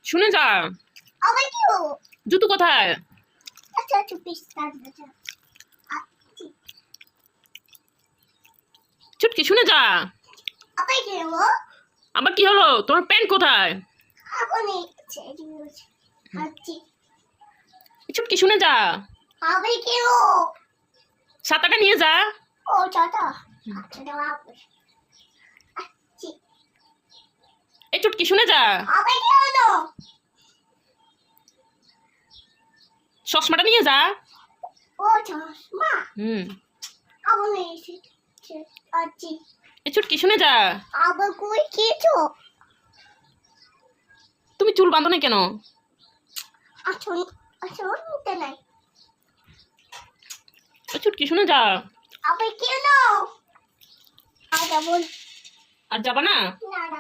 শুনে যা। আবার কি হলো? জুতো কোথায়? আচ্ছা চুপিস আচ্ছা চুটকি শুনে যা। আবার কি হলো? আবার কি হলো? তোমার প্যান্ট কোথায়? আপনি আচ্ছা চুটকি শুনে যা। আবার কি হলো? ছাতাটা নিয়ে যা। ও চাটা আচ্ছা দাও আচ্ছা এই চুটকি শুনে যা। আবার কি হলো? চশমাটা নিয়ে যা। ও চশমা আপনি আচ্ছা এই চুটকি শুনে যা। আবার কই কিছু তুমি চুল বাঁধো না কেন? আচ্ছা আচ্ছা নিতে নাই এই চুটকি শুনে যা। আবার কি হলো? আবার বল আর যাবা না? না না